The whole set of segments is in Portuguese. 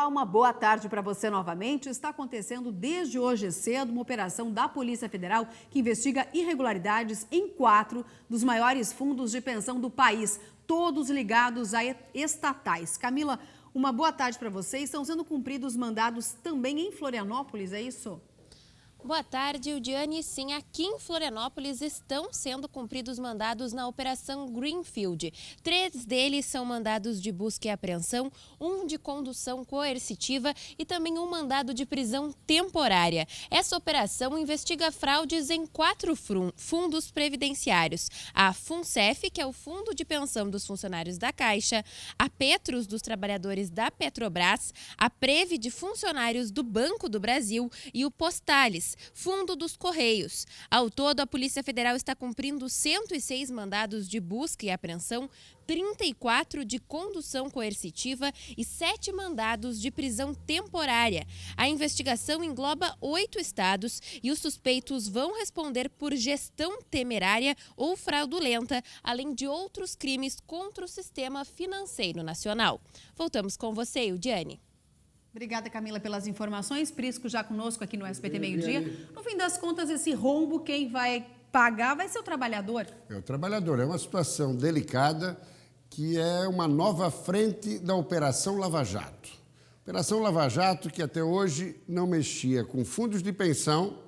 Olá, uma boa tarde para você novamente. Está acontecendo desde hoje cedo uma operação da Polícia Federal que investiga irregularidades em 4 dos maiores fundos de pensão do país, todos ligados a estatais. Camila, uma boa tarde para você. Estão sendo cumpridos mandados também em Florianópolis, é isso? Boa tarde, Eudiane. Sim, aqui em Florianópolis estão sendo cumpridos mandados na Operação Greenfield. 3 deles são mandados de busca e apreensão, um de condução coercitiva e também um mandado de prisão temporária. Essa operação investiga fraudes em 4 fundos previdenciários. A FUNCEF, que é o Fundo de Pensão dos Funcionários da Caixa, a Petros, dos trabalhadores da Petrobras, a Previ, de funcionários do Banco do Brasil, e o Postales, Fundo dos Correios. Ao todo, a Polícia Federal está cumprindo 106 mandados de busca e apreensão, 34 de condução coercitiva e 7 mandados de prisão temporária. A investigação engloba 8 estados e os suspeitos vão responder por gestão temerária ou fraudulenta, além de outros crimes contra o sistema financeiro nacional. Voltamos com você, Eudiane. Obrigada, Camila, pelas informações. Prisco já conosco aqui no SBT Meio-Dia. No fim das contas, esse rombo, quem vai pagar vai ser o trabalhador? É o trabalhador. É uma situação delicada que é uma nova frente da Operação Lava Jato. Operação Lava Jato que até hoje não mexia com fundos de pensão,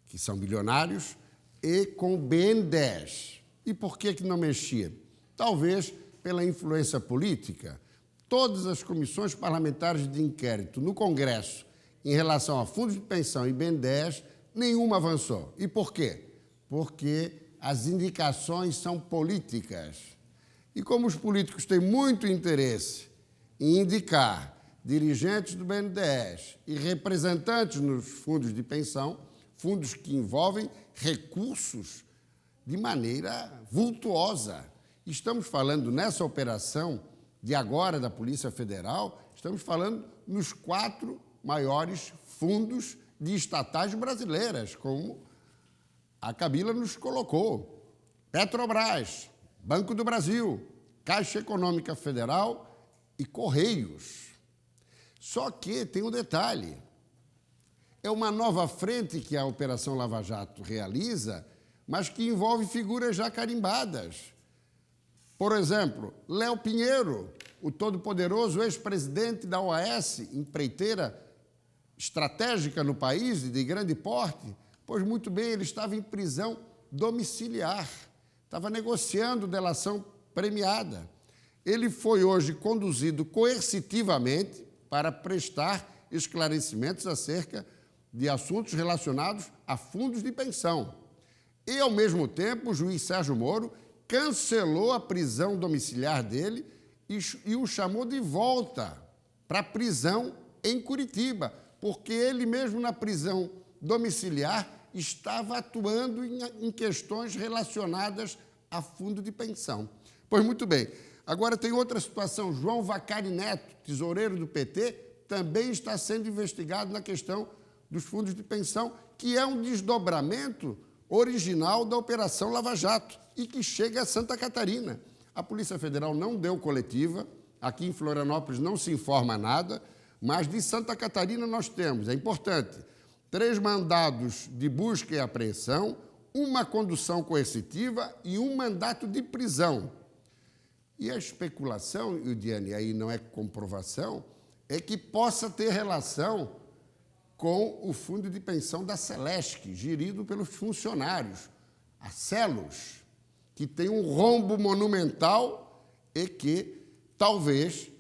que são bilionários, e com o BNDES. E por que não mexia? Talvez pela influência política. Todas as comissões parlamentares de inquérito no Congresso em relação a fundos de pensão e BNDES, nenhuma avançou. E por quê? Porque as indicações são políticas. E como os políticos têm muito interesse em indicar dirigentes do BNDES e representantes nos fundos de pensão, fundos que envolvem recursos de maneira vultuosa. Estamos falando nessa operação de agora da Polícia Federal, estamos falando nos 4 maiores fundos de estatais brasileiras, como a Camila nos colocou: Petrobras, Banco do Brasil, Caixa Econômica Federal e Correios. Só que tem um detalhe: é uma nova frente que a Operação Lava Jato realiza, mas que envolve figuras já carimbadas. Por exemplo, Léo Pinheiro, o todo-poderoso ex-presidente da OAS, empreiteira estratégica no país e de grande porte, pois muito bem, ele estava em prisão domiciliar, estava negociando delação premiada. Ele foi hoje conduzido coercitivamente para prestar esclarecimentos acerca de assuntos relacionados a fundos de pensão. E, ao mesmo tempo, o juiz Sérgio Moro cancelou a prisão domiciliar dele e o chamou de volta para a prisão em Curitiba, porque ele mesmo na prisão domiciliar estava atuando em questões relacionadas a fundo de pensão. Pois muito bem, agora tem outra situação. João Vacari Neto, tesoureiro do PT, também está sendo investigado na questão dos fundos de pensão, que é um desdobramento original da Operação Lava Jato e que chega a Santa Catarina. A Polícia Federal não deu coletiva, aqui em Florianópolis não se informa nada, mas de Santa Catarina nós temos, é importante, 3 mandados de busca e apreensão, uma condução coercitiva e um mandato de prisão. E a especulação, Eudiane, aí não é comprovação, é que possa ter relação com o fundo de pensão da Celesc, gerido pelos funcionários, a Celos, que tem um rombo monumental e que talvez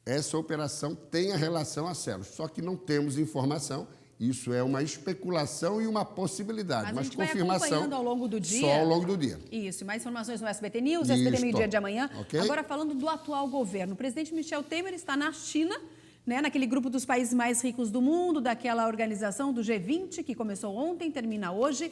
essa operação tenha relação a Celos. Só que não temos informação, isso é uma especulação e uma possibilidade, mas confirmação acompanhando ao longo do dia. Só ao longo do dia. Isso, mais informações no SBT News, SBT Meio-Dia de amanhã. Okay. Agora, falando do atual governo, o presidente Michel Temer está na China, naquele grupo dos países mais ricos do mundo, daquela organização do G20, que começou ontem, termina hoje,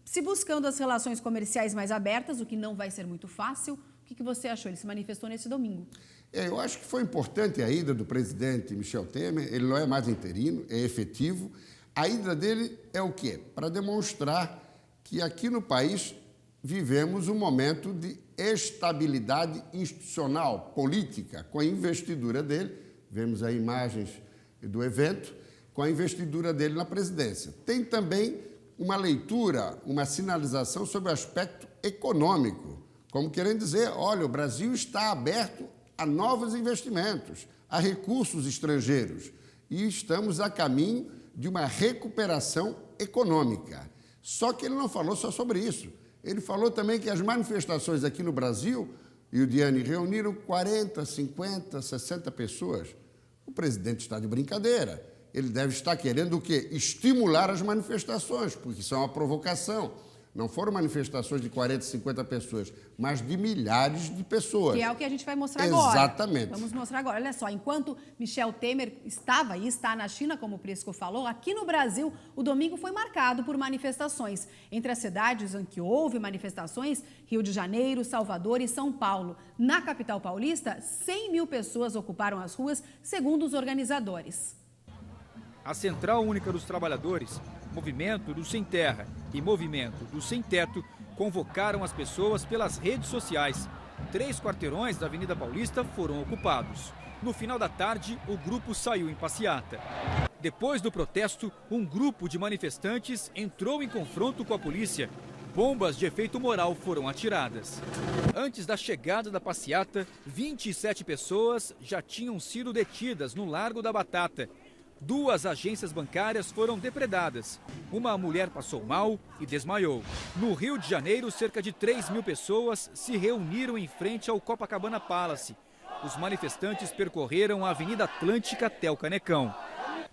se buscando as relações comerciais mais abertas, o que não vai ser muito fácil. O que você achou? Ele se manifestou nesse domingo. Eu acho que foi importante a ida do presidente Michel Temer, ele não é mais interino, é efetivo. A ida dele é o quê? Para demonstrar que aqui no país vivemos um momento de estabilidade institucional, política, com a investidura dele. Vemos aí imagens do evento com a investidura dele na presidência. Tem também uma leitura, uma sinalização sobre o aspecto econômico, como querendo dizer, olha, o Brasil está aberto a novos investimentos, a recursos estrangeiros, e estamos a caminho de uma recuperação econômica. Só que ele não falou só sobre isso. Ele falou também que as manifestações aqui no Brasil, e o Diane, reuniram 40, 50, 60 pessoas. O presidente está de brincadeira. Ele deve estar querendo o quê? Estimular as manifestações, porque isso é uma provocação. Não foram manifestações de 40, 50 pessoas, mas de milhares de pessoas. Que é o que a gente vai mostrar agora. Exatamente. Vamos mostrar agora. Olha só, enquanto Michel Temer estava e está na China, como o Prisco falou, aqui no Brasil, o domingo foi marcado por manifestações. Entre as cidades em que houve manifestações, Rio de Janeiro, Salvador e São Paulo. Na capital paulista, 100 mil pessoas ocuparam as ruas, segundo os organizadores. A Central Única dos Trabalhadores, Movimento do Sem Terra e Movimento do Sem Teto convocaram as pessoas pelas redes sociais. 3 quarteirões da Avenida Paulista foram ocupados. No final da tarde, o grupo saiu em passeata. Depois do protesto, um grupo de manifestantes entrou em confronto com a polícia. Bombas de efeito moral foram atiradas. Antes da chegada da passeata, 27 pessoas já tinham sido detidas no Largo da Batata. 2 agências bancárias foram depredadas. Uma mulher passou mal e desmaiou. No Rio de Janeiro, cerca de 3 mil pessoas se reuniram em frente ao Copacabana Palace. Os manifestantes percorreram a Avenida Atlântica até o Canecão.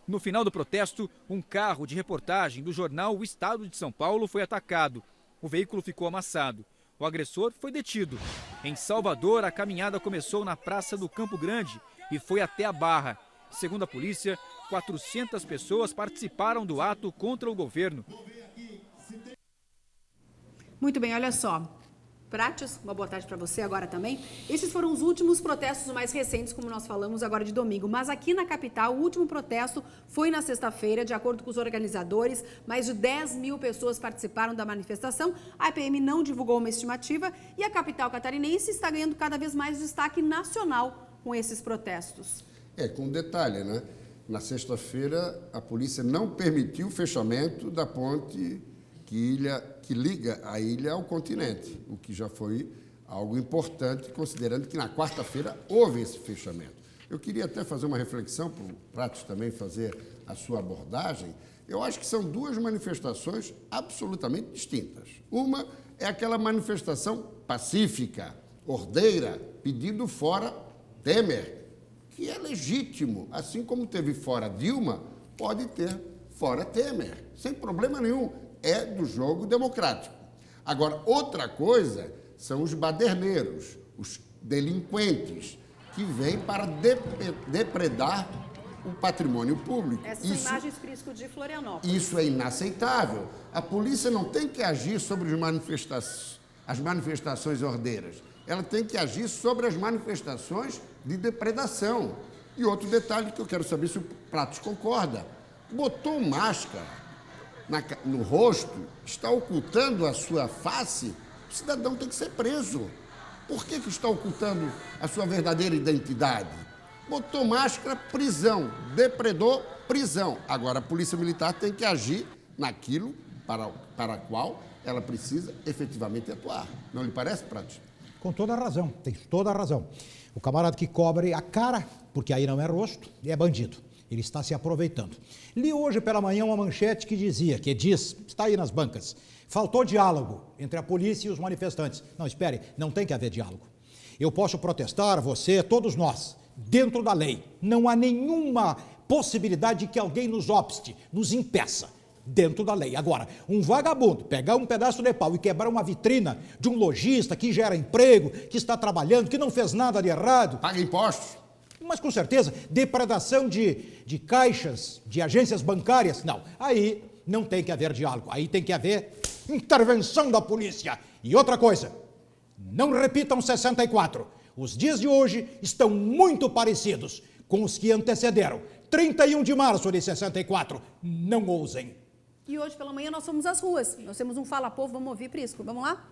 No final do protesto, um carro de reportagem do jornal O Estado de São Paulo foi atacado. O veículo ficou amassado. O agressor foi detido. Em Salvador, a caminhada começou na Praça do Campo Grande e foi até a Barra. Segundo a polícia, 400 pessoas participaram do ato contra o governo. Muito bem, olha só. Prates, uma boa tarde para você agora também. Esses foram os últimos protestos mais recentes, como nós falamos agora de domingo. Mas aqui na capital, o último protesto foi na sexta-feira, de acordo com os organizadores. Mais de 10 mil pessoas participaram da manifestação. A IPM não divulgou uma estimativa e a capital catarinense está ganhando cada vez mais destaque nacional com esses protestos. Com um detalhe, né? Na sexta-feira, a polícia não permitiu o fechamento da ponte que liga a ilha ao continente, o que já foi algo importante, considerando que na quarta-feira houve esse fechamento. Eu queria até fazer uma reflexão, para o Pratos também fazer a sua abordagem. Eu acho que são 2 manifestações absolutamente distintas. Uma é aquela manifestação pacífica, ordeira, pedindo fora Temer, que é legítimo, assim como teve fora Dilma, pode ter fora Temer, sem problema nenhum, é do jogo democrático. Agora, outra coisa são os baderneiros, os delinquentes, que vêm para depredar o patrimônio público. Essas são imagens, Prisco, de Florianópolis. Isso é inaceitável. A polícia não tem que agir sobre as manifestações ordeiras, ela tem que agir sobre as manifestações de depredação. E outro detalhe que eu quero saber se o Pratos concorda. Botou máscara no rosto, está ocultando a sua face, o cidadão tem que ser preso. Por que está ocultando a sua verdadeira identidade? Botou máscara, prisão. Depredou, prisão. Agora, a Polícia Militar tem que agir naquilo para a qual ela precisa efetivamente atuar. Não lhe parece, Pratos? Com toda a razão, tem toda a razão. O camarada que cobre a cara, porque aí não é rosto, é bandido. Ele está se aproveitando. Li hoje pela manhã uma manchete que diz, está aí nas bancas, faltou diálogo entre a polícia e os manifestantes. Não, espere, não tem que haver diálogo. Eu posso protestar, você, todos nós, dentro da lei. Não há nenhuma possibilidade de que alguém nos obste, nos impeça. Dentro da lei. Agora, um vagabundo pegar um pedaço de pau e quebrar uma vitrina de um lojista que gera emprego, que está trabalhando, que não fez nada de errado... Paga impostos. Mas, com certeza, depredação de caixas, de agências bancárias, não. Aí não tem que haver diálogo, aí tem que haver intervenção da polícia. E outra coisa, não repitam 64. Os dias de hoje estão muito parecidos com os que antecederam. 31 de março de 64, não ousem. E hoje pela manhã nós fomos às ruas. Nós temos um Fala Povo, vamos ouvir, Prisco. Vamos lá?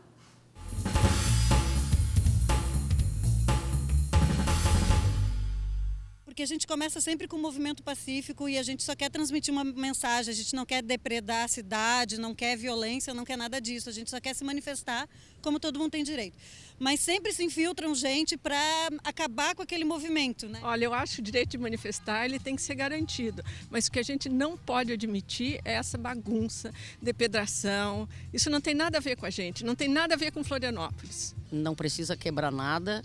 Porque porque a gente começa sempre com um movimento pacífico e a gente só quer transmitir uma mensagem, a gente não quer depredar a cidade, não quer violência, não quer nada disso, a gente só quer se manifestar como todo mundo tem direito. Mas sempre se infiltram gente para acabar com aquele movimento, né? Olha, eu acho que o direito de manifestar ele tem que ser garantido, mas o que a gente não pode admitir é essa bagunça, depredação. Isso não tem nada a ver com a gente, não tem nada a ver com Florianópolis. Não precisa quebrar nada,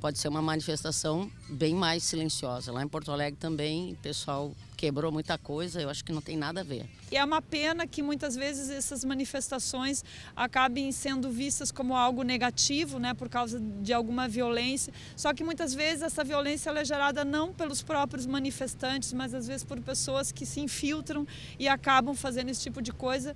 pode ser uma manifestação bem mais silenciosa. Lá em Porto Alegre também o pessoal quebrou muita coisa, eu acho que não tem nada a ver. E é uma pena que muitas vezes essas manifestações acabem sendo vistas como algo negativo, né, por causa de alguma violência. Só que muitas vezes essa violência ela é gerada não pelos próprios manifestantes, mas às vezes por pessoas que se infiltram e acabam fazendo esse tipo de coisa.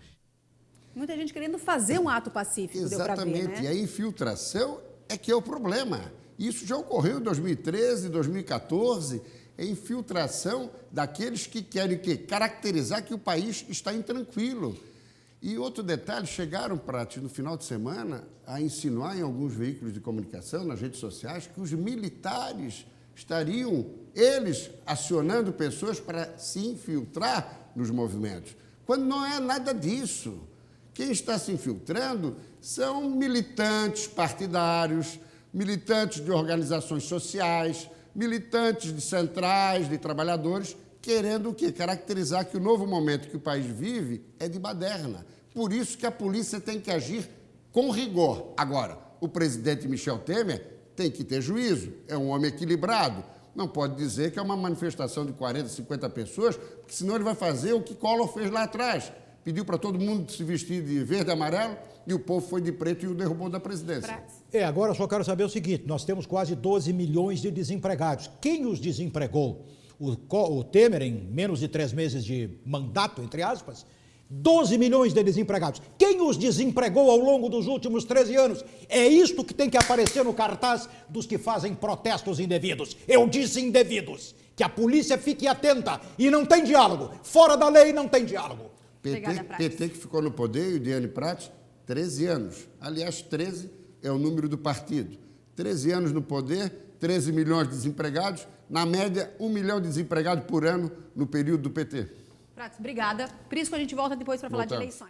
Muita gente querendo fazer um ato pacífico, Exatamente, deu pra ver, né? E a infiltração é que é o problema. Isso já ocorreu em 2013, 2014, a infiltração daqueles que querem caracterizar que o país está intranquilo. E outro detalhe, chegaram, Prati, no final de semana, a insinuar em alguns veículos de comunicação, nas redes sociais, que os militares estariam, eles, acionando pessoas para se infiltrar nos movimentos, quando não é nada disso. Quem está se infiltrando são militantes partidários, militantes de organizações sociais, militantes de centrais, de trabalhadores, querendo o quê? Caracterizar que o novo momento que o país vive é de baderna. Por isso que a polícia tem que agir com rigor. Agora, o presidente Michel Temer tem que ter juízo, é um homem equilibrado. Não pode dizer que é uma manifestação de 40, 50 pessoas, porque senão ele vai fazer o que Collor fez lá atrás. Pediu para todo mundo se vestir de verde e amarelo e o povo foi de preto e o derrubou da presidência. Agora eu só quero saber o seguinte, nós temos quase 12 milhões de desempregados. Quem os desempregou? O Temer, em menos de 3 meses de mandato, entre aspas, 12 milhões de desempregados. Quem os desempregou ao longo dos últimos 13 anos? É isto que tem que aparecer no cartaz dos que fazem protestos indevidos. Eu disse indevidos. Que a polícia fique atenta e não tem diálogo. Fora da lei não tem diálogo. PT que ficou no poder, o Diane Prates, 13 anos. Aliás, 13 é o número do partido. 13 anos no poder, 13 milhões de desempregados, na média 1 milhão de desempregados por ano no período do PT. Prates, obrigada. Por isso que a gente volta depois para falar de eleições.